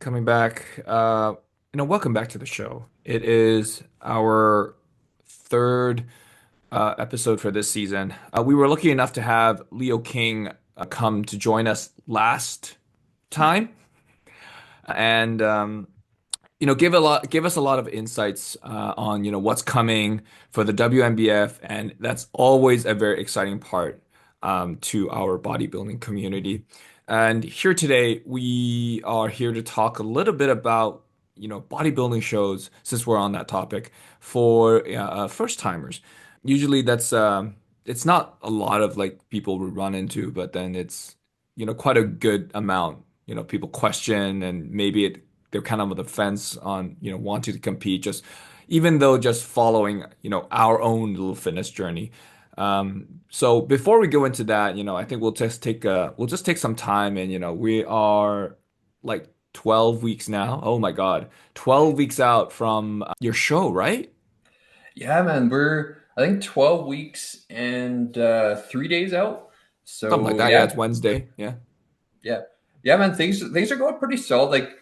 Coming back. Welcome back to the show. It is our third episode for this season. We were lucky enough to have Leo King come to join us last time, and give us a lot of insights on what's coming for the WNBF, and that's always a very exciting part to our bodybuilding community. And here today, we are here to talk a little bit about bodybuilding shows, since we're on that topic, for first timers. Usually, that's it's not a lot of like people we run into, but then it's quite a good amount. People question, and maybe they're kind of on the fence on wanting to compete, just even though just following our own little fitness journey. So before we go into that, I think we'll just take some time, and we are like 12 weeks now. Oh my God, 12 weeks out from your show, right? Yeah, man, we're I think 12 weeks and 3 days out. Something like So that. Yeah, yeah, it's Wednesday. Yeah. yeah, yeah, man. Things are going pretty solid.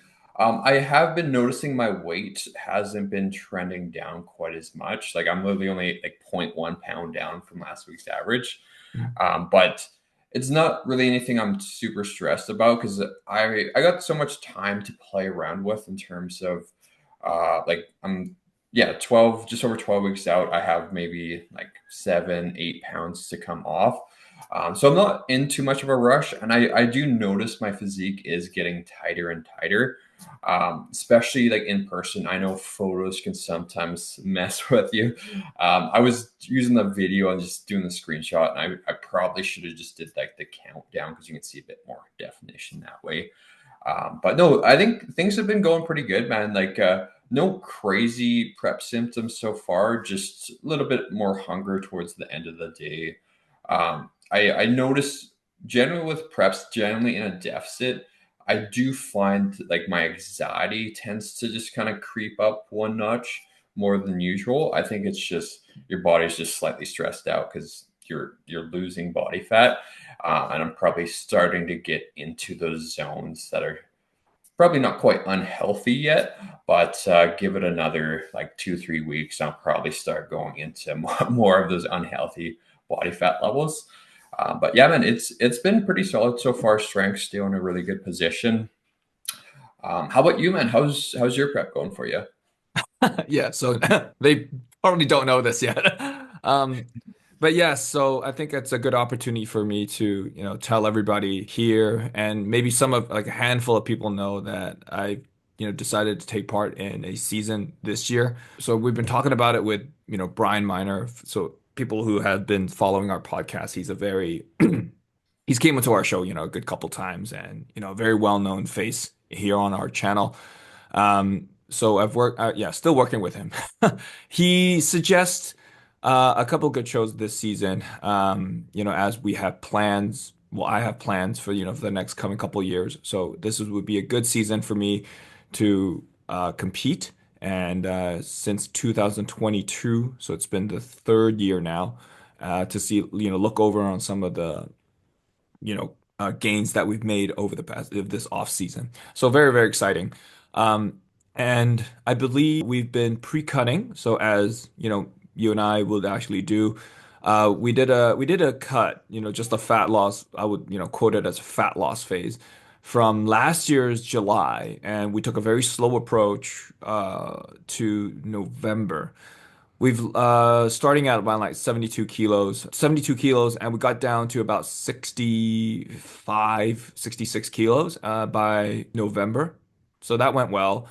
I have been noticing my weight hasn't been trending down quite as much. Like I'm literally only like zero point 0.1 pound down from last week's average. But it's not really anything I'm super stressed about because I got so much time to play around with in terms of like I'm yeah 12 just over 12 weeks out. I have maybe like 7 8 pounds to come off. So I'm not in too much of a rush, and I do notice my physique is getting tighter and tighter, especially like in person. I know photos can sometimes mess with you. I was using the video and just doing the screenshot, and I probably should have just did like the countdown because you can see a bit more definition that way. But no, I think things have been going pretty good, man. No crazy prep symptoms so far, just a little bit more hunger towards the end of the day. I notice generally with preps, generally in a deficit, I do find like my anxiety tends to just kind of creep up one notch more than usual. I think it's just your body's just slightly stressed out because you're losing body fat, and I'm probably starting to get into those zones that are probably not quite unhealthy yet, but give it another like 2 3 weeks, I'll probably start going into more of those unhealthy body fat levels. But yeah, man, it's been pretty solid so far. Strength still in a really good position. How about you, man? How's your prep going for you? Yeah, so they probably don't know this yet. But yes, so I think it's a good opportunity for me to, tell everybody here, and maybe some of like a handful of people know that I, decided to take part in a season this year. So we've been talking about it with, Brian Miner. So people who have been following our podcast, he's came into our show, a good couple times, and, a very well-known face here on our channel. So I've worked, yeah, still working with him. He suggests a couple good shows this season. As we have plans. Well, I have plans for for the next coming couple years. So would be a good season for me to compete. And since 2022, so it's been the third year now, to see look over on some of the gains that we've made over the past of this off season. So very, very exciting. And I believe we've been pre-cutting. So as you and I would actually do, we did a cut, just a fat loss. I would quote it as a fat loss phase from last year's July, and we took a very slow approach to November. We've starting at about like 72 kilos, and we got down to about 65, 66 kilos by November. So that went well.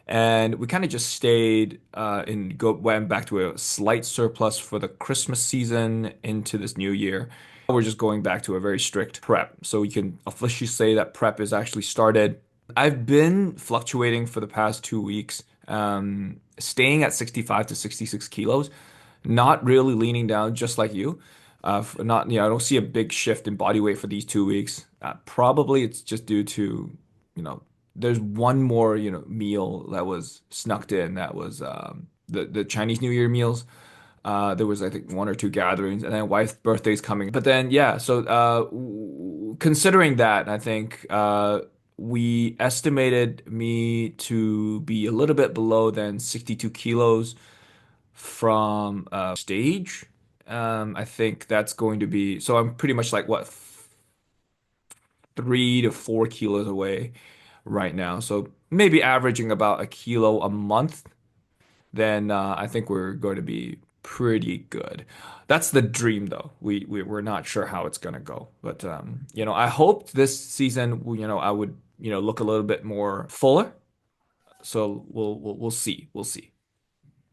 And we kind of just stayed went back to a slight surplus for the Christmas season into this new year. We're just going back to a very strict prep. So we can officially say that prep is actually started. I've been fluctuating for the past 2 weeks, staying at 65 to 66 kilos, not really leaning down, just like you. Not, I don't see a big shift in body weight for these 2 weeks. Probably it's just due to, you know, there's one more, meal that was snuck in. That was the Chinese New Year meals. There was, I think, one or two gatherings, and then wife's birthday's coming. But then, yeah, so considering that, I think we estimated me to be a little bit below than 62 kilos from stage. I think that's going to be, so I'm pretty much like what, 3 to 4 kilos away right now. So maybe averaging about a kilo a month, then I think we're going to be pretty good. That's the dream, though. We're not sure how it's going to go, but I hope this season, I would, look a little bit more fuller. So we'll see. We'll see.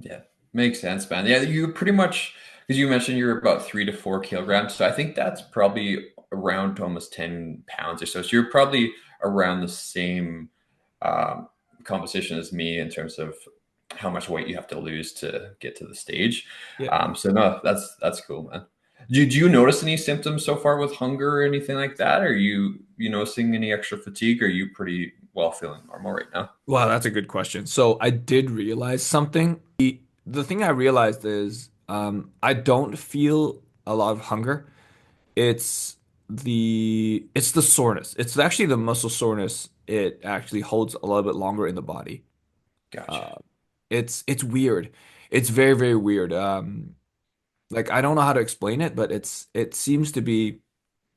Yeah, makes sense, man. Yeah, you pretty much, because you mentioned you're about 3 to 4 kilograms. So I think that's probably around almost 10 pounds or so. So you're probably around the same um, composition as me in terms of how much weight you have to lose to get to the stage. Yeah. So no, that's cool, man. Do you notice any symptoms so far with hunger or anything like that? Are you noticing any extra fatigue? Or are you pretty well feeling normal right now? Wow, that's a good question. So I did realize something. The thing I realized is I don't feel a lot of hunger. It's it's the soreness. It's actually the muscle soreness. It actually holds a little bit longer in the body. Gotcha. Uh, it's weird. It's very, very weird. Like I don't know how to explain it, but it seems to be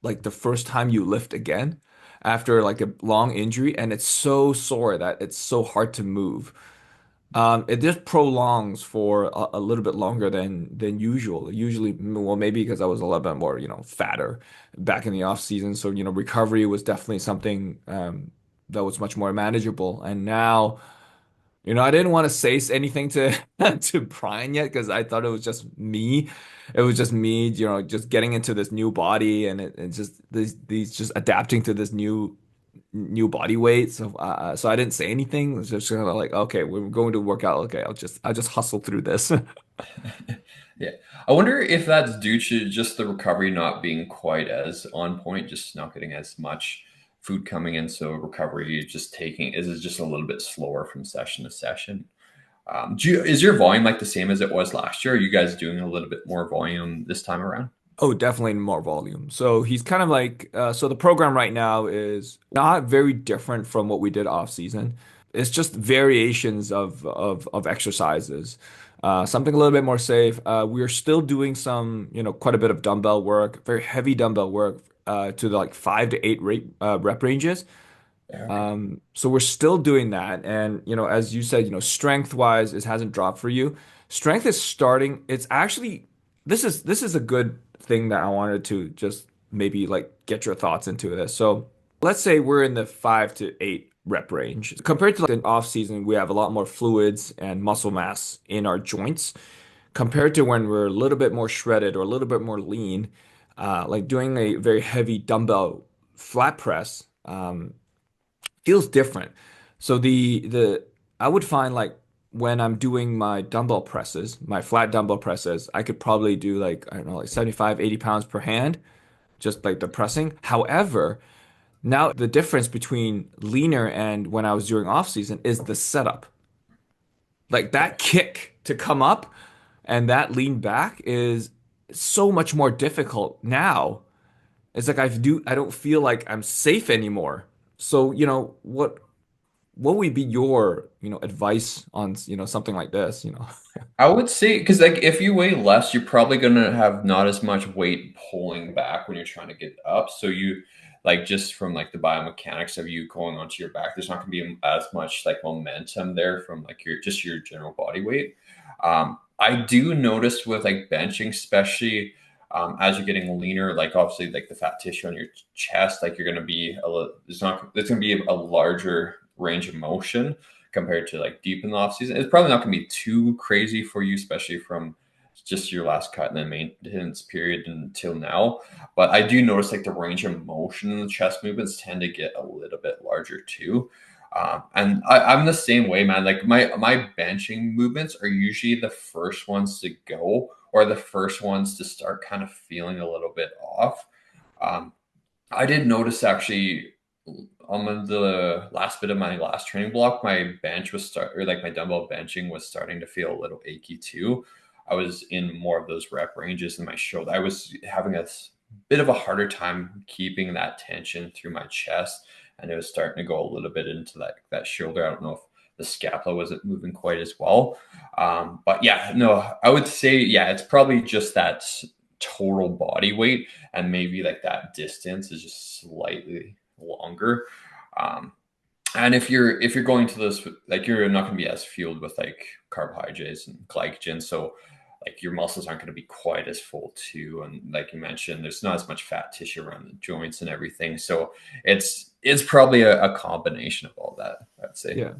like the first time you lift again after like a long injury, and it's so sore that it's so hard to move. It just prolongs for a little bit longer than usual. Usually, well, maybe because I was a little bit more, fatter back in the off season. So, recovery was definitely something that was much more manageable. And now, I didn't want to say anything to to Brian yet because I thought it was just me. It was just me, just getting into this new body and it's just these just adapting to this new body weight. So I didn't say anything. It was just kind of like, okay, we're going to work out. Okay, I'll just hustle through this. Yeah. I wonder if that's due to just the recovery not being quite as on point, just not getting as much food coming in. So recovery just taking is just a little bit slower from session to session. Is your volume like the same as it was last year? Are you guys doing a little bit more volume this time around? Oh, definitely more volume. So he's kind of like, so the program right now is not very different from what we did off season. It's just variations of exercises. Something a little bit more safe. We're still doing some, quite a bit of dumbbell work, very heavy dumbbell work, to the like 5 to 8 rep ranges. Yeah, okay. So we're still doing that. And, as you said, strength wise, it hasn't dropped for you. Strength is starting. It's actually, this is a good thing that I wanted to just maybe like get your thoughts into this. So let's say we're in the 5 to 8 rep range. Compared to like an off season, we have a lot more fluids and muscle mass in our joints compared to when we're a little bit more shredded or a little bit more lean, like doing a very heavy dumbbell flat press. Feels different. So the I would find like when I'm doing my dumbbell presses, my flat dumbbell presses, I could probably do like, I don't know, like 75, 80 pounds per hand, just like the pressing. However, now the difference between leaner and when I was doing off season is the setup. Like that Gotcha. kick to come up and that lean back is so much more difficult now. It's like I don't feel like I'm safe anymore. So, what would be your, advice on, something like this? I would say because like if you weigh less, you're probably gonna have not as much weight pulling back when you're trying to get up. So you like just from like the biomechanics of you going onto your back, there's not gonna be as much like momentum there from like your general body weight. I do notice with like benching, especially as you're getting leaner, like obviously like the fat tissue on your chest, like you're gonna be a little, there's gonna be a larger range of motion compared to like deep in the off season. It's probably not going to be too crazy for you, especially from just your last cut and the maintenance period until now. But I do notice like the range of motion in the chest movements tend to get a little bit larger too. And I'm the same way, man. Like my benching movements are usually the first ones to go or the first ones to start kind of feeling a little bit off. Um, I did notice actually on the last bit of my last training block, my bench was or like my dumbbell benching was starting to feel a little achy too. I was in more of those rep ranges in my shoulder. I was having a bit of a harder time keeping that tension through my chest and it was starting to go a little bit into that shoulder. I don't know if the scapula wasn't moving quite as well. But yeah, no, I would say, yeah, it's probably just that total body weight, and maybe like that distance is just slightly longer. Um, and if you're going to those, like, you're not going to be as fueled with like carbohydrates and glycogen, so like your muscles aren't going to be quite as full too. And like you mentioned, there's not as much fat tissue around the joints and everything. So it's probably a combination of all that, I'd say. Yeah.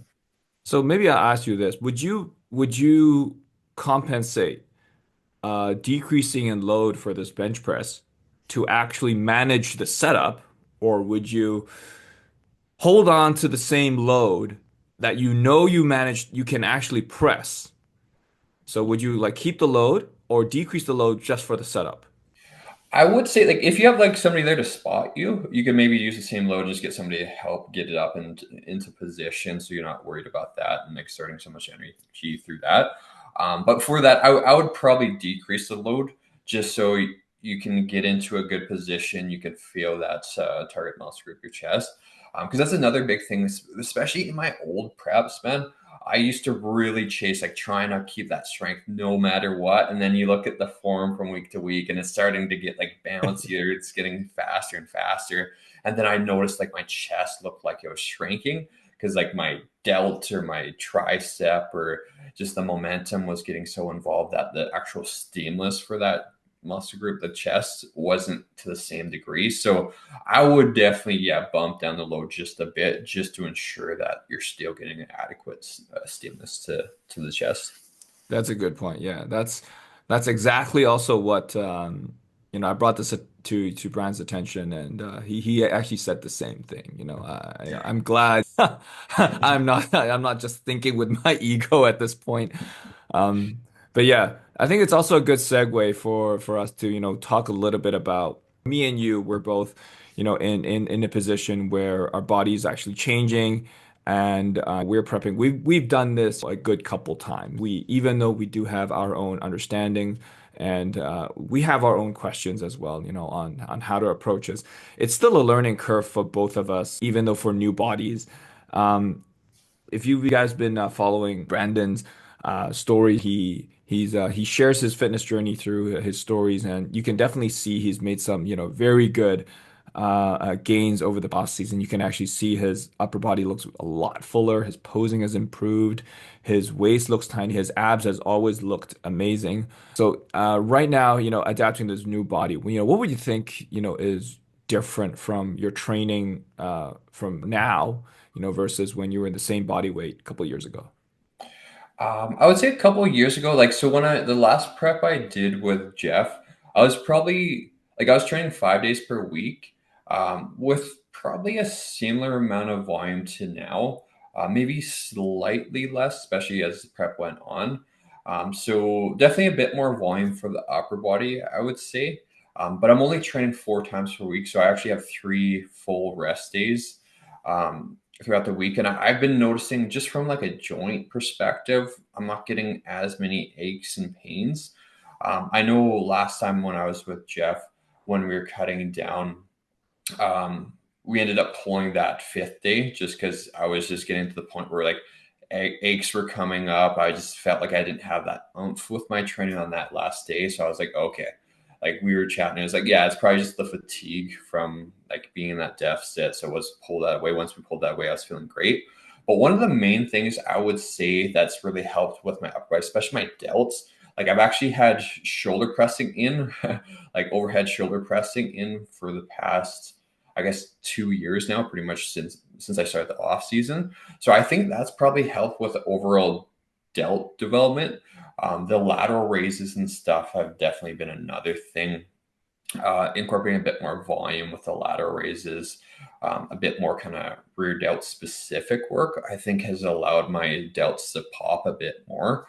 So maybe I'll ask you this. Would you compensate decreasing in load for this bench press to actually manage the setup, or would you hold on to the same load that you know you can actually press? So would you like keep the load or decrease the load just for the setup? I would say, like, if you have like somebody there to spot you, you can maybe use the same load and just get somebody to help get it up and into position, so you're not worried about that and exerting so much energy through that. But for that, I would probably decrease the load just so you can get into a good position. You can feel that target muscle group, your chest, because that's another big thing, especially in my old preps, man. I used to really chase, like, trying to keep that strength no matter what. And then you look at the form from week to week and it's starting to get like bouncier. It's getting faster and faster. And then I noticed like my chest looked like it was shrinking because like my delt or my tricep or just the momentum was getting so involved that the actual stimulus for that muscle group, the chest, wasn't to the same degree. So I would definitely, yeah, bump down the load just a bit, just to ensure that you're still getting an adequate stimulus to the chest. That's a good point. Yeah, that's exactly also what I brought this to Brian's attention, and he actually said the same thing. I'm glad I'm not just thinking with my ego at this point. Um, but yeah, I think it's also a good segue for us to talk a little bit about me and you. We're both in a position where our body is actually changing and we're prepping. We've done this a good couple times. Even though we do have our own understanding and we have our own questions as well, on how to approach this. It's still a learning curve for both of us, even though for new bodies. If you guys been following Brandon's story, he shares his fitness journey through his stories, and you can definitely see he's made some very good gains over the past season. You can actually see his upper body looks a lot fuller, his posing has improved, his waist looks tiny, his abs has always looked amazing. So right now, adapting to this new body, what would you think is different from your training from now? Versus when you were in the same body weight a couple years ago. I would say a couple of years ago, like, so when the last prep I did with Jeff, I was probably like, I was training 5 days per week, with probably a similar amount of volume to now, maybe slightly less, especially as the prep went on. So definitely a bit more volume for the upper body, I would say. But I'm only training 4 times per week, so I actually have 3 full rest days. Throughout the week. And I've been noticing, just from like a joint perspective, I'm not getting as many aches and pains. I know last time when I was with Jeff, when we were cutting down, we ended up pulling that 5th day just because I was just getting to the point where like aches were coming up. I just felt like I didn't have that oomph with my training on that last day. So I was like, okay, like, we were chatting. It was like, yeah, it's probably just the fatigue from like being in that deficit. So it was pulled that way. Once we pulled that way, I was feeling great. But one of the main things I would say that's really helped with my upper, especially my delts, like, I've actually had shoulder pressing in, like overhead shoulder pressing in for the past, I guess, 2 years now, pretty much since I started the off season. So I think that's probably helped with the overall delt development. The lateral raises and stuff have definitely been another thing. Incorporating a bit more volume with the lateral raises, a bit more kind of rear delt specific work, I think has allowed my delts to pop a bit more.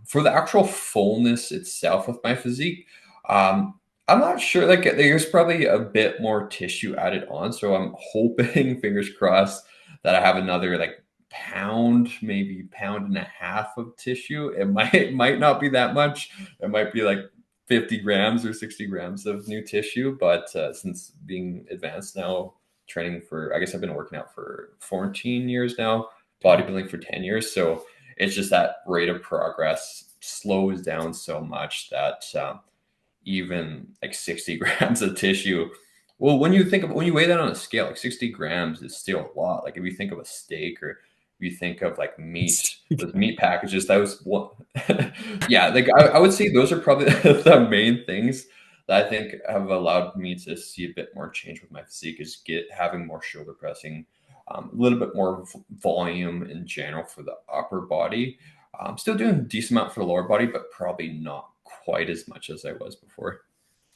For the actual fullness itself with my physique, I'm not sure. Like, there's probably a bit more tissue added on, so I'm hoping, fingers crossed, that I have another like pound, maybe pound and a half of tissue. It might not be that much. It might be like 50 grams or 60 grams of new tissue. But since being advanced now, training for, I guess I've been working out for 14 years now, Okay. bodybuilding for 10 years. So it's just that rate of progress slows down so much that even like 60 grams of tissue. Well, when you weigh that on a scale, like 60 grams is still a lot. Like if you think of a steak or if you think of like meat, those meat packages, that was one. Yeah, like I would say those are probably the main things that I think have allowed me to see a bit more change with my physique is having more shoulder pressing, a little bit more volume in general for the upper body. Still doing a decent amount for the lower body, but probably not quite as much as I was before.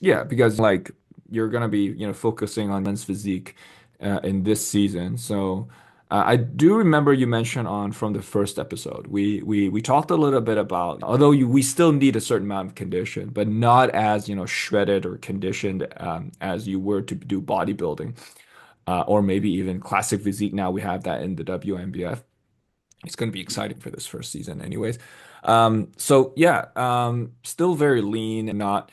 Yeah, because like you're gonna be, focusing on men's physique in this season. So I do remember you mentioned on from the first episode. We talked a little bit about although we still need a certain amount of condition, but not as, shredded or conditioned as you were to do bodybuilding or maybe even classic physique. Now we have that in the WNBF. It's going to be exciting for this first season, anyways. So yeah, still very lean and not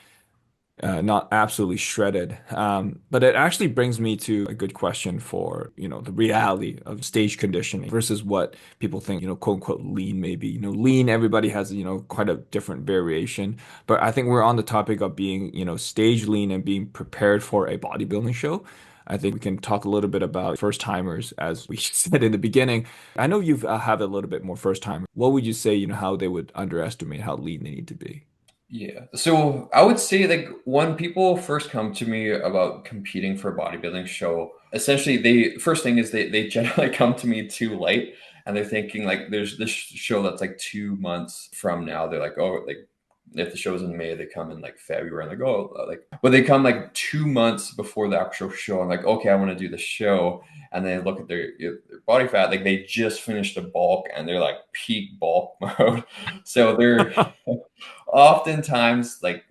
absolutely shredded. But it actually brings me to a good question for, the reality of stage conditioning versus what people think, quote unquote, lean maybe. Lean, everybody has, quite a different variation. But I think we're on the topic of being, stage lean and being prepared for a bodybuilding show. I think we can talk a little bit about first timers, as we said in the beginning. I know you've have a little bit more first time. What would you say, how they would underestimate how lean they need to be? Yeah. So I would say like when people first come to me about competing for a bodybuilding show, essentially they first thing is they generally come to me too late and they're thinking like there's this show that's like 2 months from now. They're like, oh, like if the show's in May, they come in like February and they go like but they come like 2 months before the actual show and like, okay, I want to do the show. And they look at their body fat, like they just finished a bulk and they're like peak bulk mode. So they're oftentimes like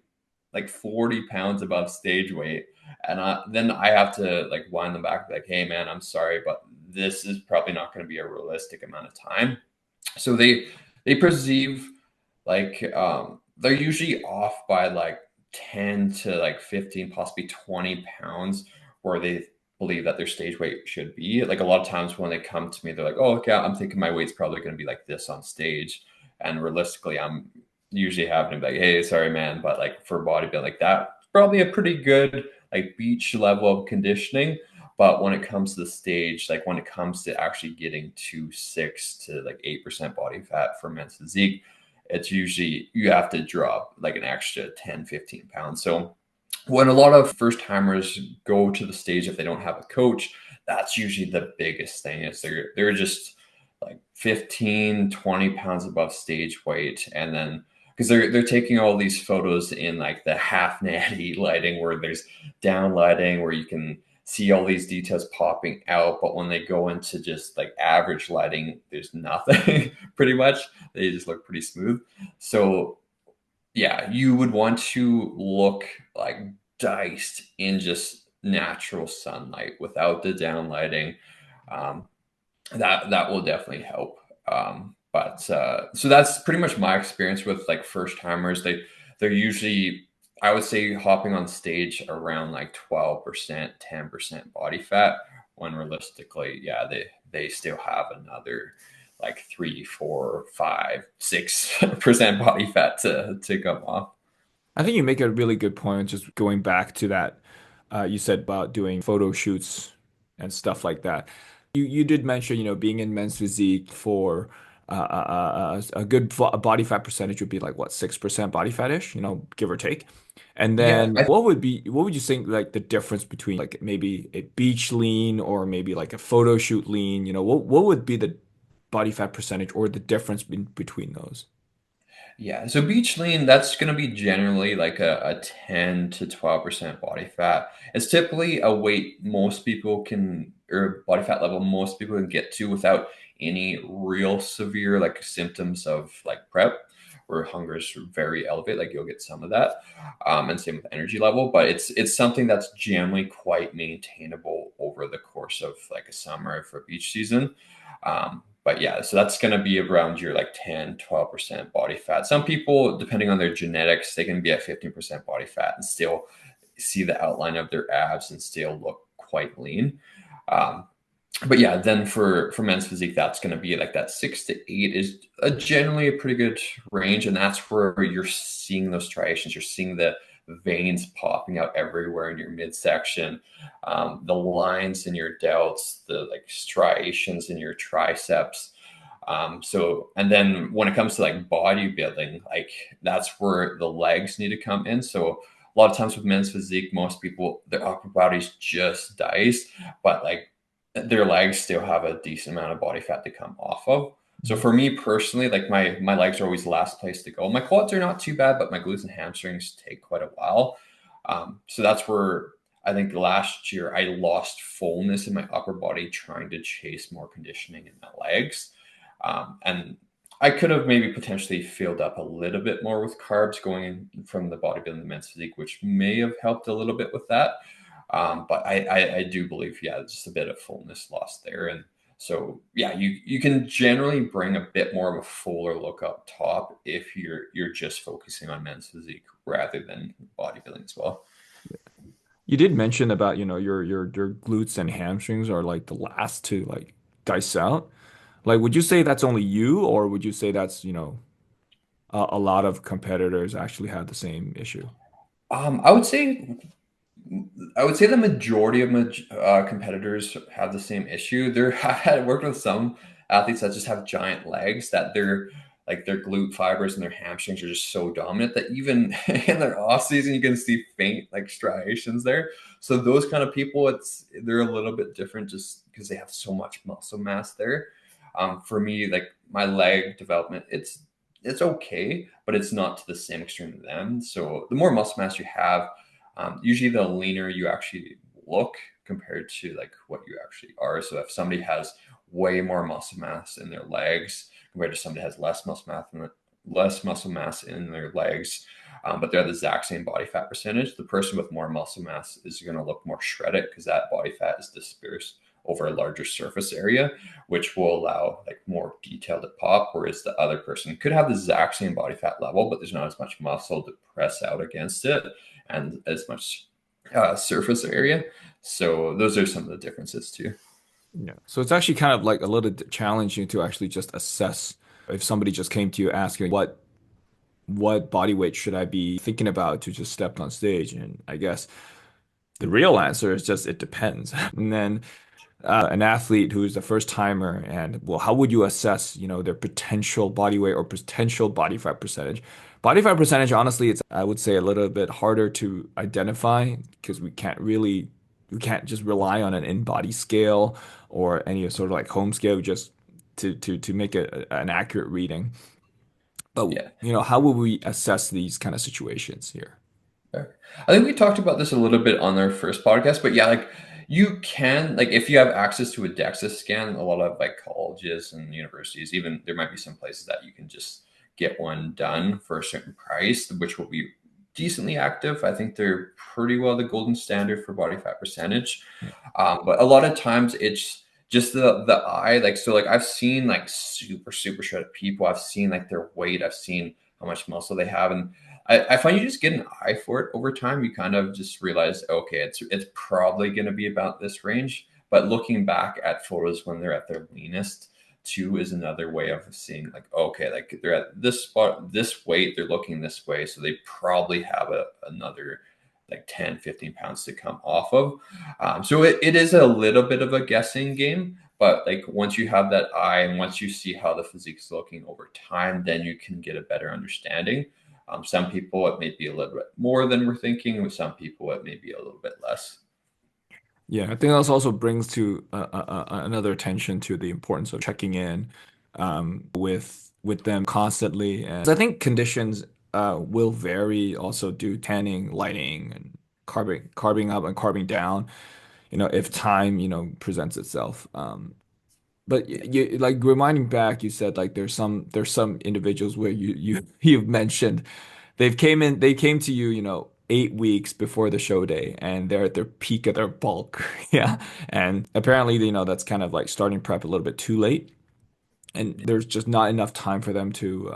40 pounds above stage weight. And then I have to like wind them back, like, hey man, I'm sorry, but this is probably not going to be a realistic amount of time. So they perceive like they're usually off by like 10 to like 15, possibly 20 pounds where they believe that their stage weight should be. Like a lot of times when they come to me, they're like, oh, okay, I'm thinking my weight's probably going to be like this on stage. And realistically, I'm usually having to be like, hey, sorry, man. But like for bodybuilding, like that, probably a pretty good like beach level of conditioning. But when it comes to the stage, like when it comes to actually getting to 6 to like 8% body fat for men's physique, it's usually you have to drop like an extra 10, 15 pounds. So when a lot of first timers go to the stage, if they don't have a coach, that's usually the biggest thing is they're just like 15, 20 pounds above stage weight. And then because they're taking all these photos in like the half natty lighting where there's down lighting where you can see all these details popping out, but when they go into just like average lighting, there's nothing pretty much. They just look pretty smooth. So yeah, you would want to look like diced in just natural sunlight without the down lighting. Um, that will definitely help. But so that's pretty much my experience with like first timers. They're usually, I would say, hopping on stage around like 12%, 10% body fat. When realistically, yeah, they still have another like 3, 4, 5, 6% body fat to come off. I think you make a really good point, just going back to that you said about doing photo shoots and stuff like that. You did mention, being in men's physique for a good body fat percentage would be like what, 6% body fat-ish, give or take. And Yeah, then what would you think like the difference between like maybe a beach lean or maybe like a photo shoot lean, what would be the body fat percentage or the difference between those? Yeah, so beach lean, that's going to be generally like a 10 to 12% body fat. It's typically a weight most people can, or body fat level most people can get to without any real severe like symptoms of like prep where hunger is very elevated. Like you'll get some of that, and same with energy level. But it's something that's generally quite maintainable over the course of like a summer for beach season. But yeah, so that's going to be around your like 10, 12% body fat. Some people, depending on their genetics, they can be at 15% body fat and still see the outline of their abs and still look quite lean. Um, but yeah, then for men's physique, that's going to be like that 6 to 8 is generally a pretty good range, and that's where you're seeing those striations. You're seeing the veins popping out everywhere in your midsection, the lines in your delts, the like striations in your triceps. So, and then when it comes to like bodybuilding, like that's where the legs need to come in. So a lot of times with men's physique, most people their upper body's just diced, but like their legs still have a decent amount of body fat to come off of. So for me personally, like my legs are always the last place to go. My quads are not too bad, but my glutes and hamstrings take quite a while. So that's where I think last year I lost fullness in my upper body trying to chase more conditioning in my legs. And I could have maybe potentially filled up a little bit more with carbs going in from the bodybuilding to men's physique, which may have helped a little bit with that. But I do believe, yeah, just a bit of fullness lost there. And so, yeah, you can generally bring a bit more of a fuller look up top if you're just focusing on men's physique rather than bodybuilding as well. You did mention about, your glutes and hamstrings are like the last to like dice out. Like, would you say that's only you, or would you say that's, a lot of competitors actually have the same issue? Um, I would say I would say the majority of competitors have the same issue. I've had worked with some athletes that just have giant legs that their glute fibers and their hamstrings are just so dominant that even in their off season you can see faint like striations there. So those kind of people, they're a little bit different just because they have so much muscle mass there. For me, like my leg development, it's okay, but it's not to the same extreme as them. So the more muscle mass you have, usually the leaner you actually look compared to like what you actually are. So if somebody has way more muscle mass in their legs compared to somebody has less muscle mass in their legs, but they're the exact same body fat percentage, the person with more muscle mass is going to look more shredded because that body fat is dispersed over a larger surface area, which will allow like more detail to pop. Whereas the other person could have the exact same body fat level, but there's not as much muscle to press out against it and as much surface area. So those are some of the differences too. Yeah. So it's actually kind of like a little challenging to actually just assess if somebody just came to you asking what body weight should I be thinking about to just step on stage? And I guess the real answer is just it depends. And then an athlete who is a first timer, and well, how would you assess, their potential body weight or potential body fat percentage? Body fat percentage, honestly, it's I would say a little bit harder to identify because we can't just rely on an in-body scale or any sort of like home scale just to make an accurate reading. But Yeah. how will we assess these kind of situations here? Fair. I think we talked about this a little bit on our first podcast, but yeah, like you can like if you have access to a DEXA scan, a lot of like colleges and universities, even there might be some places that you can just get one done for a certain price, which will be decently active. I think they're pretty well the golden standard for body fat percentage. But a lot of times it's just the eye, like so like I've seen like super shredded people. I've seen like their weight, I've seen how much muscle they have, and I find you just get an eye for it over time. You kind of just realize, okay, it's probably going to be about this range. But looking back at photos when they're at their leanest, too, is another way of seeing like, okay, like they're at this spot, this weight, they're looking this way, so they probably have another like 10, 15 pounds to come off of. So it is a little bit of a guessing game. But like once you have that eye and once you see how the physique is looking over time, then you can get a better understanding. Some people it may be a little bit more than we're thinking. With some people it may be a little bit less. Yeah, I think that also brings to another attention to the importance of checking in with them constantly. And I think conditions will vary also due tanning, lighting, and carbing up and carbing down. If time presents itself. But you like reminding back, you said like there's some individuals where you've mentioned they came to you, 8 weeks before the show day and they're at their peak of their bulk. Yeah. And apparently, that's kind of like starting prep a little bit too late. And there's just not enough time for them to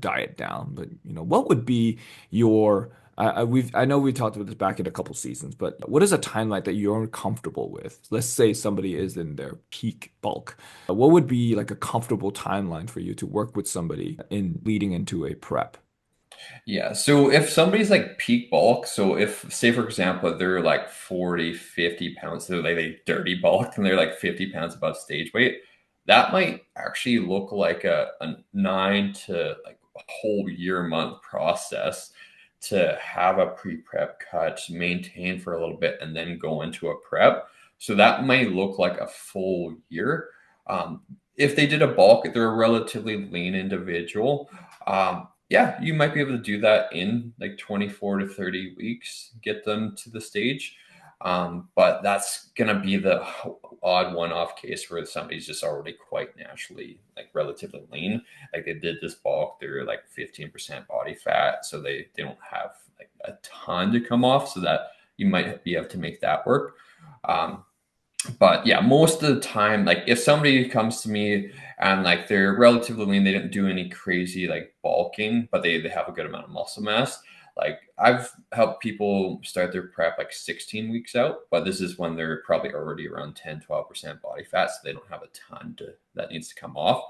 diet down. But what would be your I know we talked about this back in a couple seasons, but what is a timeline that you're comfortable with? Let's say somebody is in their peak bulk. What would be like a comfortable timeline for you to work with somebody in leading into a prep? Yeah. So if somebody's like peak bulk, so if, say, for example, they're like 40, 50 pounds, so they dirty bulk and they're like 50 pounds above stage weight, that might actually look like a 9 to like a whole year month process to have a pre-prep cut, maintain for a little bit, and then go into a prep. So that might look like a full year. Um, if they did a bulk, if they're a relatively lean individual. Yeah, you might be able to do that in like 24 to 30 weeks, get them to the stage. But that's going to be the odd one off case where somebody's just already quite naturally like relatively lean. Like they did this bulk, they're like 15% body fat. So they don't have like a ton to come off. So that you might be able to make that work. Um, but yeah, most of the time, like if somebody comes to me and like they're relatively lean, they didn't do any crazy like bulking, but they have a good amount of muscle mass. Like I've helped people start their prep like 16 weeks out, but this is when they're probably already around 10-12% body fat, so they don't have a ton to that needs to come off.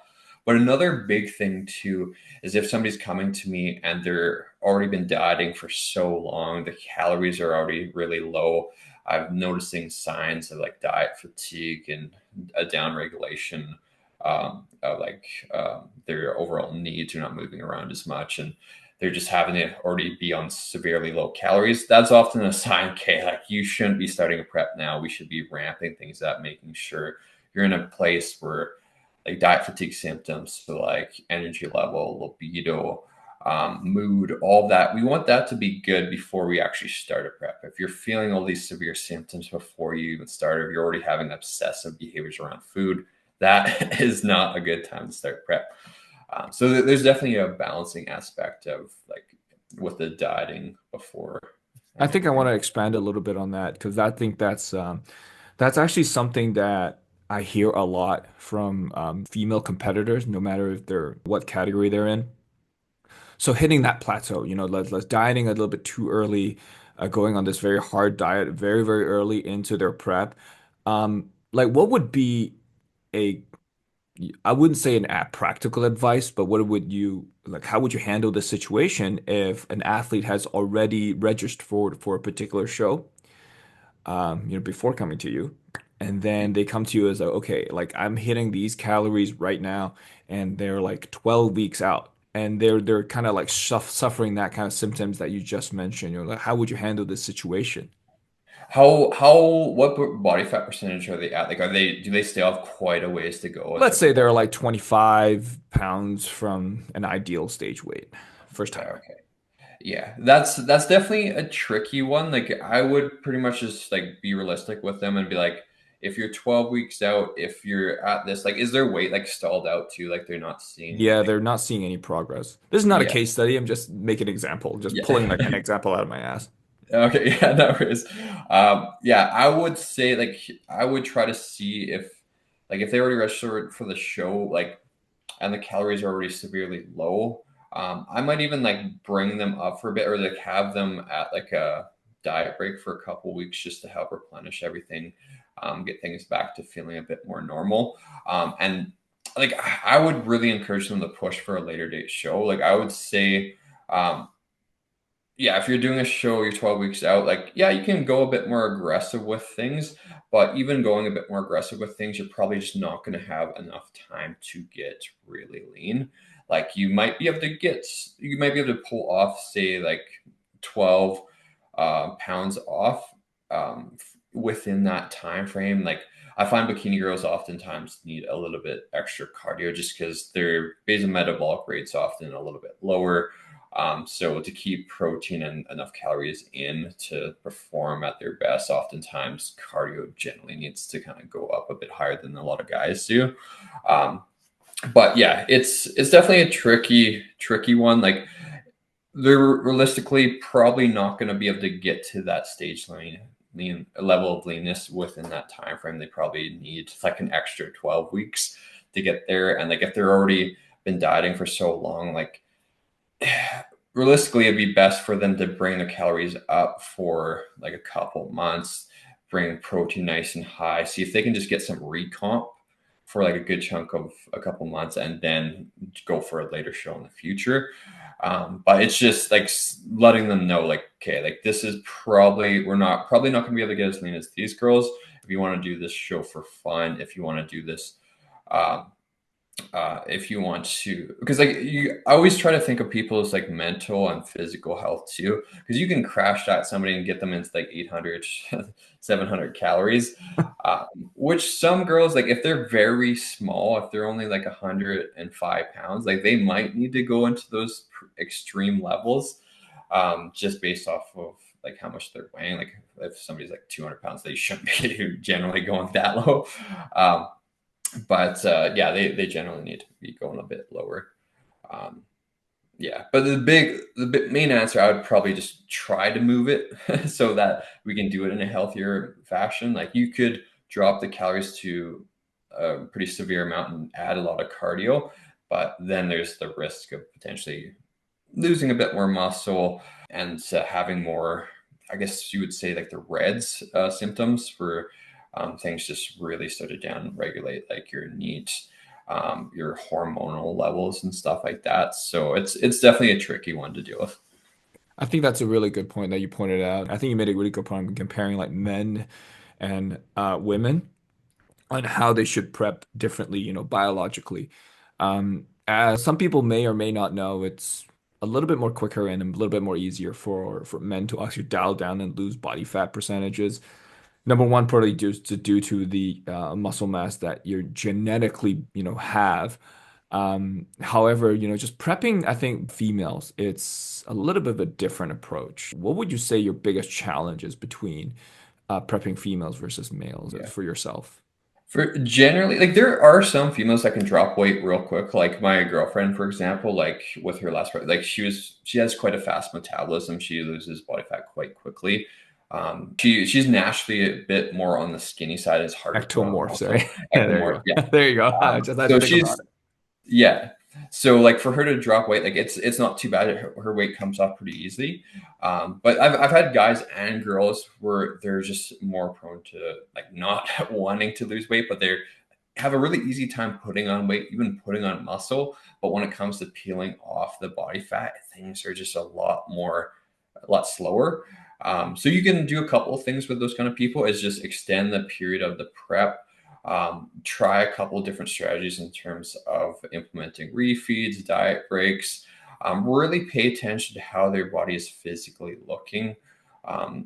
But another big thing too is if somebody's coming to me and they're already been dieting for so long, the calories are already really low. I'm noticing signs of like diet fatigue and a down regulation of like their overall needs are not moving around as much, and they're just having to already be on severely low calories. That's often a sign, okay, like you shouldn't be starting a prep now. We should be ramping things up, making sure you're in a place where like diet fatigue symptoms, so like energy level, libido, mood, all that. We want that to be good before we actually start a prep. If you're feeling all these severe symptoms before you even start, or you're already having obsessive behaviors around food, that is not a good time to start prep. So there's definitely a balancing aspect of like with the dieting before I and think I want everything. to expand a little bit on that because I think that's actually something that I hear a lot from female competitors, no matter if they're what category they're in. So hitting that plateau, let's dieting a little bit too early, going on this very hard diet very, very early into their prep. Like what would be a, I wouldn't say an app practical advice, but what would you like? How would you handle the situation if an athlete has already registered for a particular show, before coming to you, and then they come to you as a, okay, like I'm hitting these calories right now, and they're like 12 weeks out, and they're kind of like suffering that kind of symptoms that you just mentioned. Like, how would you handle this situation? How what body fat percentage are they at? Like, are they do they still have quite a ways to go Let's into say they're bulk? like 25 pounds from an ideal stage weight, first Yeah, timer. okay. Yeah, that's definitely a tricky one. Like I would pretty much just like be realistic with them and be like, if you're 12 weeks out, if you're at this, like, is their weight like stalled out too? Like they're not seeing Yeah, anything. they're not seeing any progress. This is not a Yeah, case study. I'm just making an example, just pulling like yeah. an example out of my ass. Okay, yeah, no worries. Yeah, I would say like I would try to see if like if they already registered for the show, like and the calories are already severely low. I might even like bring them up for a bit or like have them at like a diet break for a couple weeks just to help replenish everything, get things back to feeling a bit more normal. And like I would really encourage them to push for a later date show. Like I would say, um, yeah, if you're doing a show, you're 12 weeks out, like, yeah, you can go a bit more aggressive with things, but even going a bit more aggressive with things, you're probably just not going to have enough time to get really lean. Like, you might be able to pull off, say, like 12 pounds off within that time frame. Like, I find bikini girls oftentimes need a little bit extra cardio just because their basal metabolic rate's often a little bit lower, so to keep protein and enough calories in to perform at their best, oftentimes cardio generally needs to kind of go up a bit higher than a lot of guys do. Um, but yeah, it's definitely a tricky one. Like they're realistically probably not going to be able to get to that stage lean level of leanness within that time frame. They probably need like an extra 12 weeks to get there. And like if they're already been dieting for so long, like realistically, it'd be best for them to bring their calories up for like a couple months, bring protein nice and high. See if they can just get some recomp for like a good chunk of a couple months and then go for a later show in the future. But it's just like letting them know, like, okay, like this is probably not going to be able to get as lean as these girls. If you want to do this show for fun, if you want to do this, um, if you want to, because like I always try to think of people as like mental and physical health too, because you can crash diet somebody and get them into like 800 700 calories, um, which some girls, like if they're very small, if they're only like 105 pounds, like they might need to go into those extreme levels, just based off of like how much they're weighing. Like if somebody's like 200 pounds, they shouldn't be generally going that low. um, but yeah, they generally need to be going a bit lower. Um, yeah, but the main answer, I would probably just try to move it so that we can do it in a healthier fashion. Like you could drop the calories to a pretty severe amount and add a lot of cardio, but then there's the risk of potentially losing a bit more muscle and having more, I guess you would say, like the reds symptoms for things just really start to down regulate like your NEAT, your hormonal levels and stuff like that. So it's definitely a tricky one to deal with. I think that's a really good point that you pointed out. I think you made a really good point comparing like men and women on how they should prep differently, biologically. As some people may or may not know, it's a little bit more quicker and a little bit more easier for men to actually dial down and lose body fat percentages. Number one, probably due to the muscle mass that you genetically, have. However, just prepping, I think females, it's a little bit of a different approach. What would you say your biggest challenge is between prepping females versus males Yeah. for yourself? For generally, like there are some females that can drop weight real quick. Like my girlfriend, for example, like with her last, like she has quite a fast metabolism. She loses body fat quite quickly. She's naturally a bit more on the skinny side. It's harder to put on Ectomorph, muscle. sorry. Yeah, there you Ectomorph, go. yeah. There you go. I just had to So think about she's yeah. So like for her to drop weight, like it's not too bad. Her weight comes off pretty easily. But I've had guys and girls where they're just more prone to like not wanting to lose weight, but they have a really easy time putting on weight, even putting on muscle. But when it comes to peeling off the body fat, things are just a lot slower. So you can do a couple of things with those kind of people is just extend the period of the prep, try a couple of different strategies in terms of implementing refeeds, diet breaks. Really pay attention to how their body is physically looking,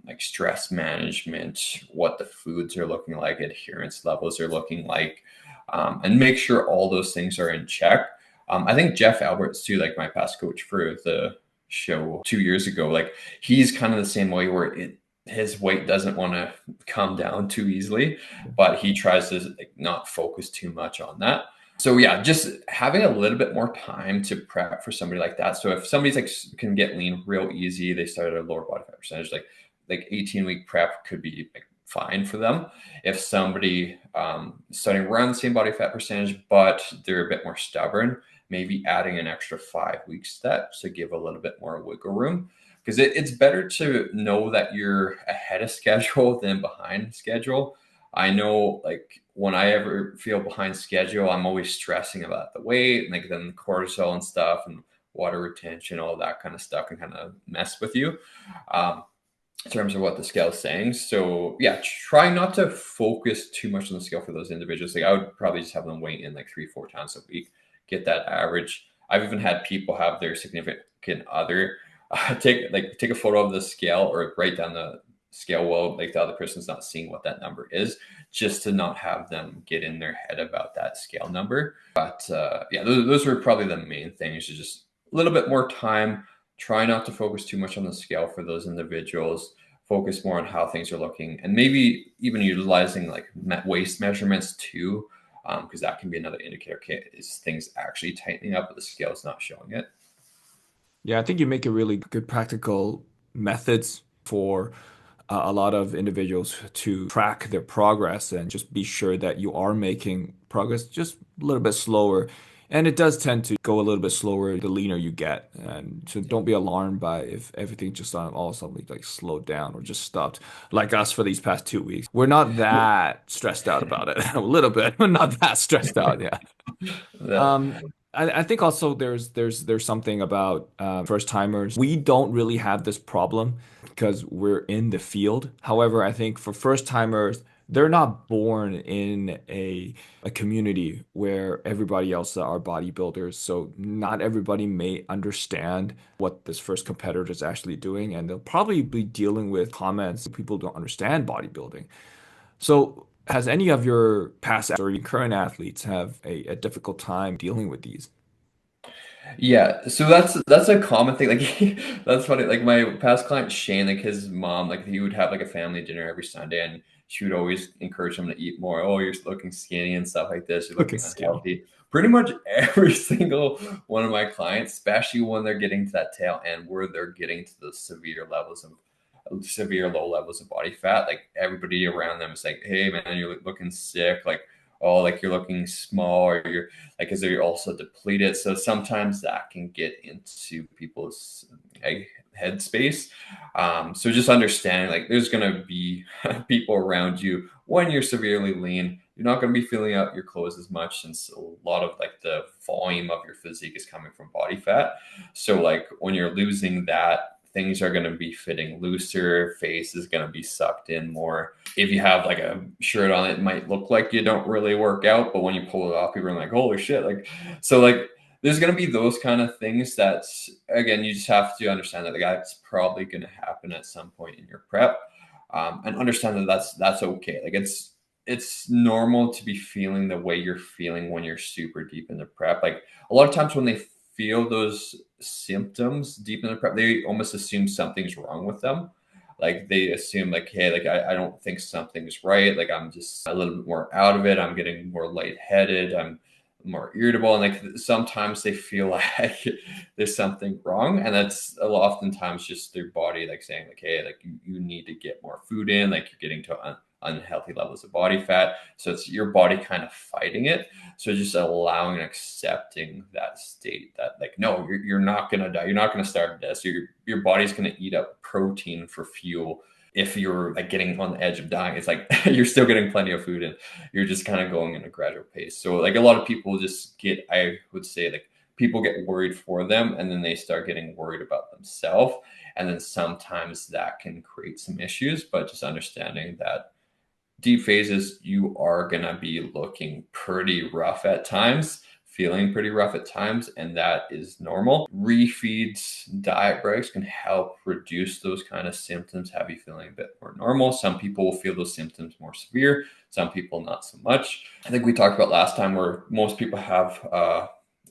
like stress management, what the foods are looking like, adherence levels are looking like, and make sure all those things are in check. I think Jeff Alberts, too, like my past coach for the show 2 years ago, like he's kind of the same way where his weight doesn't want to come down too easily, but he tries to like not focus too much on that. So yeah, just having a little bit more time to prep for somebody like that. So if somebody's like can get lean real easy, they start at a lower body fat percentage, like 18-week prep could be like fine for them. If somebody starting around the same body fat percentage, but they're a bit more stubborn, maybe adding an extra 5 week step to give a little bit more wiggle room, because it's better to know that you're ahead of schedule than behind schedule. I know, like when I ever feel behind schedule, I'm always stressing about the weight and like then the cortisol and stuff and water retention, all that kind of stuff can kind of mess with you in terms of what the scale is saying. So yeah, try not to focus too much on the scale for those individuals. Like I would probably just have them weigh in like 3, 4 times a week, get that average. I've even had people have their significant other take a photo of the scale or write down the scale while like the other person's not seeing what that number is, just to not have them get in their head about that scale number. But yeah, those are probably the main things. Is just a little bit more time. Try not to focus too much on the scale for those individuals. Focus more on how things are looking, and maybe even utilizing like waist measurements too, because that can be another indicator. Okay, is things actually tightening up, but the scale is not showing it? Yeah, I think you make a really good practical methods for a lot of individuals to track their progress and just be sure that you are making progress just a little bit slower And it does tend to go a little bit slower the leaner you get. And so don't be alarmed by if everything just all of a sudden like slowed down or just stopped. Like us for these past 2 weeks. We're not that stressed out about it. A little bit, but not that stressed out. Yeah. That, Um, I think also there's something about first timers. We don't really have this problem because we're in the field. However, I think for first timers, they're not born in a community where everybody else are bodybuilders. So not everybody may understand what this first competitor is actually doing, and they'll probably be dealing with comments people don't understand bodybuilding. So, has any of your past or even current athletes have a difficult time dealing with these? yeah, so that's a common thing. Like that's funny. Like my past client Shane, like his mom, like he would have like a family dinner every Sunday, and she would always encourage him to eat more. Oh, you're looking skinny and stuff like this. You're Looking looking skinny. unhealthy. Pretty much every single one of my clients, especially when they're getting to that tail end where they're getting to the severe low levels of body fat. Like everybody around them is like, "Hey, man, you're looking sick." Like, "Oh, like you're looking small," or "You're like," because they're also depleted. So sometimes that can get into people's like, headspace. So just understanding like there's gonna be people around you when you're severely lean. You're not going to be filling out your clothes as much since a lot of like the volume of your physique is coming from body fat. So like when you're losing that, things are going to be fitting looser, face is going to be sucked in more. If you have like a shirt on, it might look like you don't really work out, but when you pull it off, people are like, holy shit. Like, so like there's going to be those kind of things that's, again, you just have to understand that that's probably going to happen at some point in your prep. And understand that that's okay. Like it's normal to be feeling the way you're feeling when you're super deep in the prep. Like a lot of times when they feel those symptoms deep in the prep, they almost assume something's wrong with them. Like they assume like, hey, like I don't think something's right. Like I'm just a little bit more out of it. I'm getting more lightheaded. I'm more irritable. And like sometimes they feel like there's something wrong. And that's a lot oftentimes just their body like saying like, hey, like you need to get more food in, like you're getting to unhealthy levels of body fat. So it's your body kind of fighting it. So just allowing and accepting that state that like, no, you're not going to die. You're not going to starve to death. So your body's going to eat up protein for fuel. If you're like getting on the edge of dying, it's like you're still getting plenty of food and you're just kind of going in a gradual pace. So like a lot of people just get, I would say like people get worried for them and then they start getting worried about themselves. And then sometimes that can create some issues, but just understanding that deep phases, you are going to be looking pretty rough at times, feeling pretty rough at times, and that is normal. Refeeds, diet breaks can help reduce those kind of symptoms, have you feeling a bit more normal. Some people will feel those symptoms more severe, some people not so much. I think we talked about last time where most people have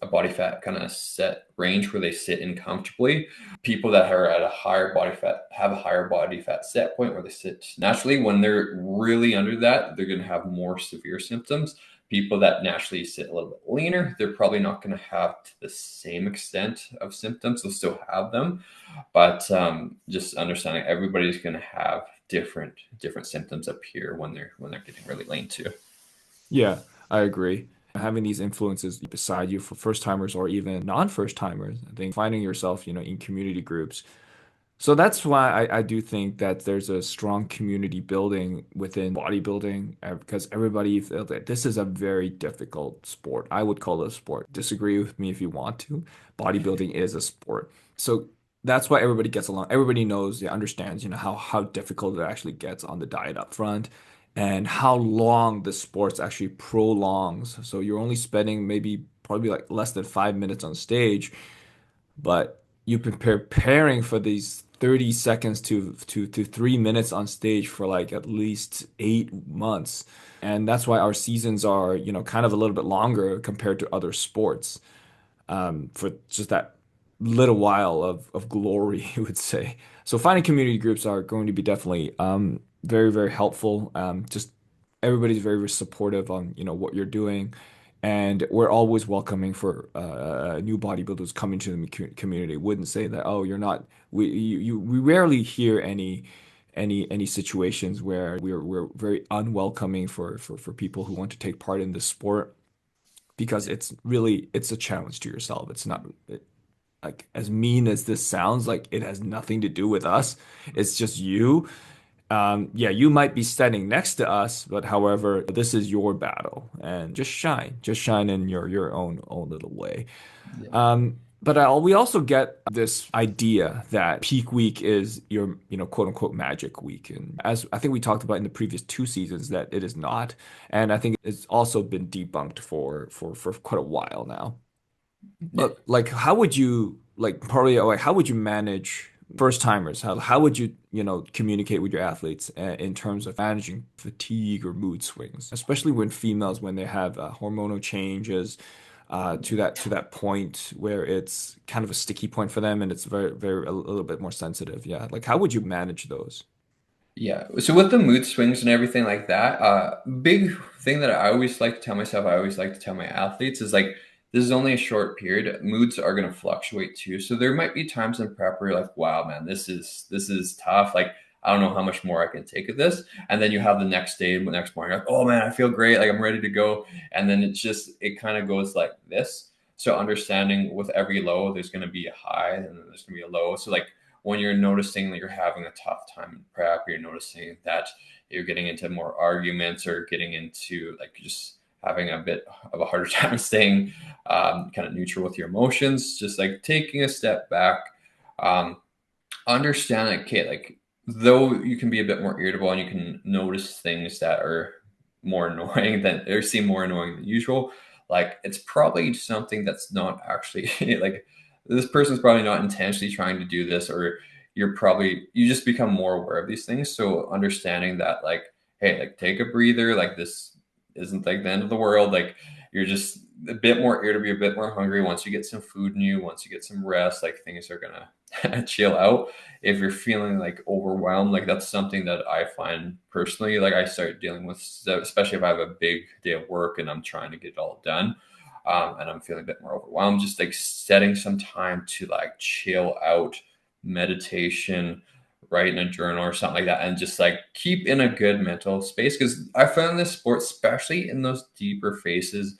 a body fat kind of set range where they sit in comfortably. People that are at a higher body fat have a higher body fat set point where they sit naturally. When they're really under that, they're going to have more severe symptoms. People that naturally sit a little bit leaner, they're probably not going to have to the same extent of symptoms. They'll still have them, but just understanding everybody's going to have different symptoms appear when they're getting really lean too. Yeah, I agree. Having these influences beside you for first timers or even non-first timers, I think finding yourself, in community groups. So that's why I do think that there's a strong community building within bodybuilding because everybody felt that this is a very difficult sport. I would call it a sport. Disagree with me if you want to. Bodybuilding is a sport. So that's why everybody gets along. Everybody knows, yeah, understands, how difficult it actually gets on the diet up front and how long the sports actually prolongs. So you're only spending maybe probably like less than 5 minutes on stage but you've been preparing for these 30 seconds to 3 minutes on stage for like at least 8 months. And that's why our seasons are, kind of a little bit longer compared to other sports for just that little while of glory, you would say. So finding community groups are going to be definitely very, very helpful. Just everybody's very, very supportive on, what you're doing. And we're always welcoming for new bodybuilders coming to the community. Wouldn't say that, oh, you're not. We rarely hear any situations where we're very unwelcoming for people who want to take part in the sport because Yeah. it's a challenge to yourself. It's not like as mean as this sounds, like it has nothing to do with us. It's just you. Yeah, you might be standing next to us, but however, this is your battle, and just shine in your own little way. Yeah. But we also get this idea that peak week is your, quote unquote magic week. And as I think we talked about in the previous two seasons, that it is not. And I think it's also been debunked for quite a while now. Yeah. But like, how would you like probably like how would you manage first timers? How would you, communicate with your athletes in terms of managing fatigue or mood swings, especially when females when they have hormonal changes to that point where it's kind of a sticky point for them and it's very a little bit more sensitive. Yeah, like how would you manage those? Yeah. So with the mood swings and everything like that, big thing that I always like to tell myself, I always like to tell my athletes is like, this is only a short period. Moods are going to fluctuate too. So there might be times in prep where you're like, wow, man, this is tough. Like, I don't know how much more I can take of this. And then you have the next day, the next morning, you're like, oh man, I feel great. Like I'm ready to go. And then it kind of goes like this. So understanding with every low, there's going to be a high and then there's going to be a low. So like when you're noticing that you're having a tough time in prep, you're noticing that you're getting into more arguments or getting into like just having a bit of a harder time staying kind of neutral with your emotions, just like taking a step back, um, understand that, okay, like though you can be a bit more irritable and you can notice things that are more annoying than or seem more annoying than usual, like it's probably something that's not actually like this person's probably not intentionally trying to do this, or you just become more aware of these things. So understanding that, like, hey, like take a breather, like this isn't like the end of the world, like you're just a bit more irritable, a bit more hungry. Once you get some food in you, once you get some rest, like things are gonna chill out. If you're feeling like overwhelmed, like that's something that I find personally, like I start dealing with, especially if I have a big day of work and I'm trying to get it all done. And I'm feeling a bit more overwhelmed, just like setting some time to like chill out, meditation, write in a journal or something like that, and just like keep in a good mental space. Because I found this sport, especially in those deeper phases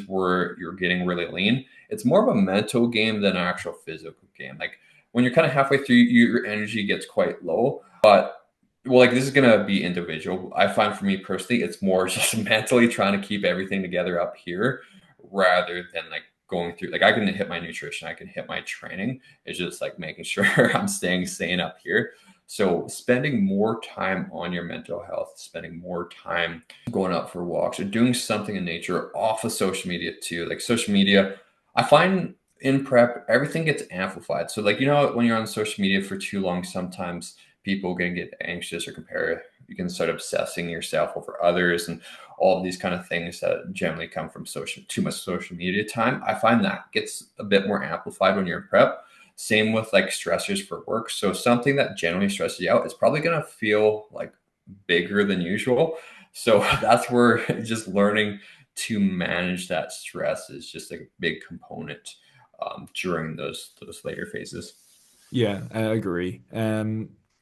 where you're getting really lean, it's more of a mental game than an actual physical game. Like when you're kind of halfway through, your energy gets quite low. But well, like this is gonna be individual. I find for me personally, it's more just mentally trying to keep everything together up here rather than like going through. Like I can hit my nutrition, I can hit my training. It's just like making sure I'm staying sane up here. So spending more time on your mental health, spending more time going out for walks or doing something in nature off of social media too. Like social media, I find in prep, everything gets amplified. So like, when you're on social media for too long, sometimes people can get anxious or compare. You can start obsessing yourself over others and all of these kind of things that generally come from too much social media time. I find that gets a bit more amplified when you're in prep. Same with like stressors for work. So something that generally stresses you out is probably going to feel like bigger than usual. So that's where just learning to manage that stress is just like a big component during those later phases. Yeah, I agree.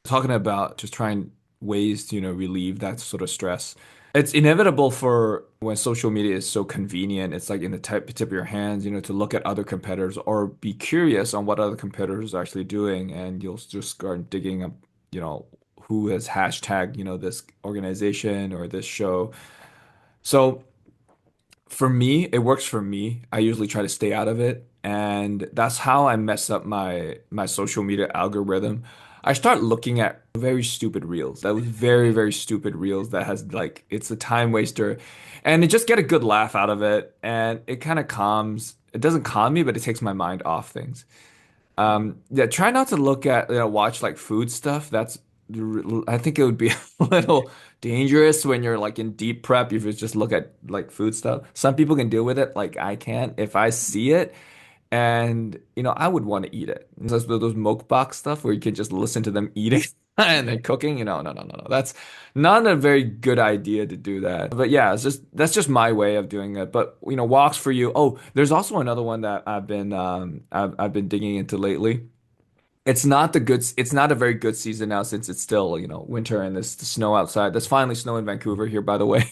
Talking about just trying ways to, relieve that sort of stress. It's inevitable for when social media is so convenient, it's like in the tip of your hands, to look at other competitors or be curious on what other competitors are actually doing, and you'll just start digging up, who has hashtag, this organization or this show. So for me, it works for me. I usually try to stay out of it, and that's how I mess up my social media algorithm. I start looking at very stupid reels. That was very stupid reels that has like it's a time waster, and it just get a good laugh out of it, and it kind of calms. It doesn't calm me, but it takes my mind off things. Yeah, try not to look at, watch like food stuff. I think it would be a little dangerous when you're like in deep prep if you just look at like food stuff. Some people can deal with it, like I can't. If I see it and, I would want to eat it. Those mukbang stuff where you can just listen to them eating and then cooking, no. That's not a very good idea to do that. But yeah, that's just my way of doing it. But, walks for you. Oh, there's also another one that I've been digging into lately. It's not a very good season now since it's still, winter and there's the snow outside. There's finally snow in Vancouver here, by the way.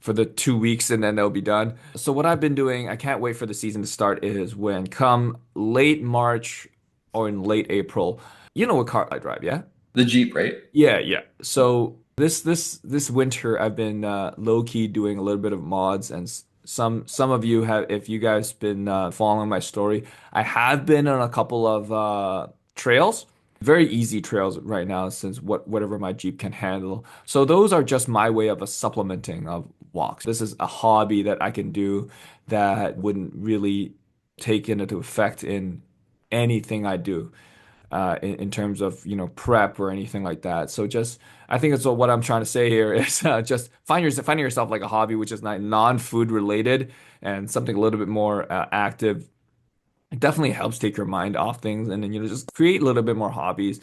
for the 2 weeks and then they'll be done. So what I've been doing, I can't wait for the season to start, is when come late March or in late April, you know what car I drive, yeah? The Jeep, right? Yeah, yeah. So this winter I've been low key doing a little bit of mods, and some of you have, if you guys been following my story, I have been on a couple of trails, very easy trails right now since whatever my Jeep can handle. So those are just my way of a supplementing of walks. This is a hobby that I can do that wouldn't really take into effect in anything I do in terms of, prep or anything like that. So just, I think it's what I'm trying to say here is just finding yourself like a hobby, which is not non-food related and something a little bit more active. It definitely helps take your mind off things and then, just create a little bit more hobbies.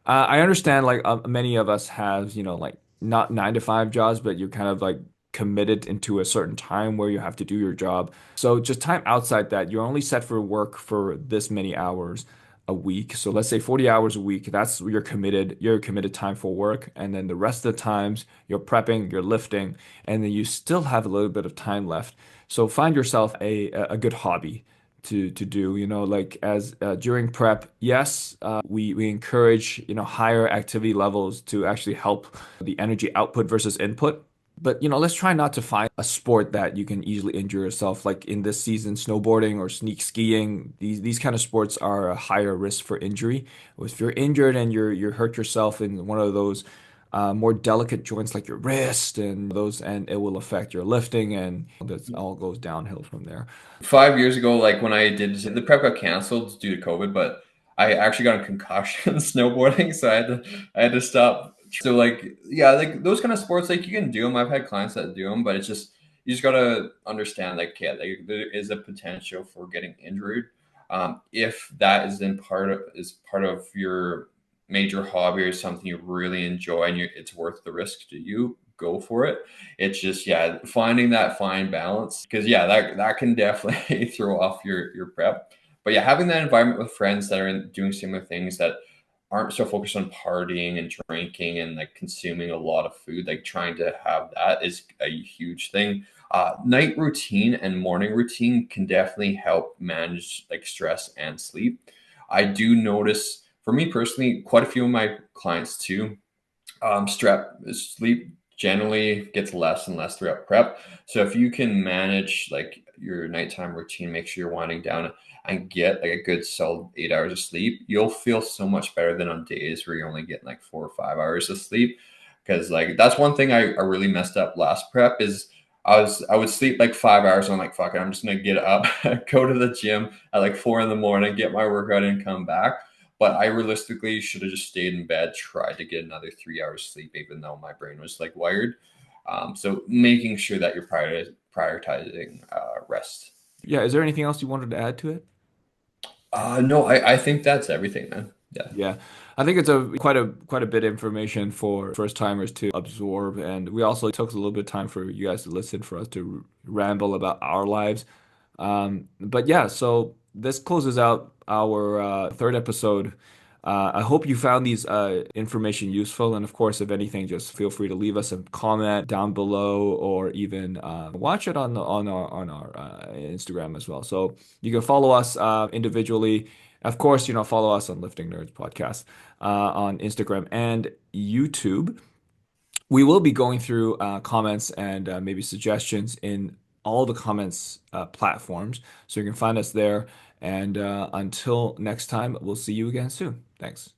I understand like many of us have, like not 9 to 5 jobs, but you're kind of like committed into a certain time where you have to do your job. So just time outside that, you're only set for work for this many hours a week. So let's say 40 hours a week, that's your committed time for work. And then the rest of the times you're prepping, you're lifting, and then you still have a little bit of time left. So find yourself a good hobby to do, like as during prep, yes, we encourage, higher activity levels to actually help the energy output versus input. But, let's try not to find a sport that you can easily injure yourself. Like in this season, snowboarding or sneak skiing, these kind of sports are a higher risk for injury. If you're injured and you're hurt yourself in one of those more delicate joints like your wrist and those, and it will affect your lifting, and that all goes downhill from there. 5 years ago, like when I did the prep got canceled due to COVID, but I actually got a concussion snowboarding, so I had to stop. So like yeah, like those kind of sports, like you can do them. I've had clients that do them, but it's just you just gotta understand like yeah, like, there is a potential for getting injured. If that is part of your major hobby or something you really enjoy and it's worth the risk to you, go for it. It's just yeah, finding that fine balance because yeah, that can definitely throw off your prep. But yeah, having that environment with friends that are doing similar things that aren't so focused on partying and drinking and like consuming a lot of food, like trying to have that is a huge thing. Night routine and morning routine can definitely help manage like stress and sleep. I do notice for me personally, quite a few of my clients too strep sleep generally gets less and less throughout prep. So if you can manage like your nighttime routine, make sure you're winding down and get like a good solid 8 hours of sleep, you'll feel so much better than on days where you're only getting like 4 or 5 hours of sleep. Because like that's one thing I really messed up last prep is I would sleep like 5 hours. And I'm like, fuck it, I'm just gonna get up, go to the gym at like 4 in the morning, get my workout and come back. But I realistically should have just stayed in bed, tried to get another 3 hours sleep, even though my brain was like wired. So making sure that you're prioritizing rest. Yeah, is there anything else you wanted to add to it? No, I think that's everything, man. Yeah. Yeah, I think it's a quite a bit of information for first timers to absorb, and we also took a little bit of time for you guys to listen, for us to ramble about our lives. But yeah, so this closes out our third episode. I hope you found these information useful, and of course, if anything, just feel free to leave us a comment down below, or even watch it on our Instagram as well. So you can follow us individually. Of course, follow us on Lifting Nerds Podcast on Instagram and YouTube. We will be going through comments and maybe suggestions in all the comments platforms, so you can find us there. And until next time, we'll see you again soon. Thanks.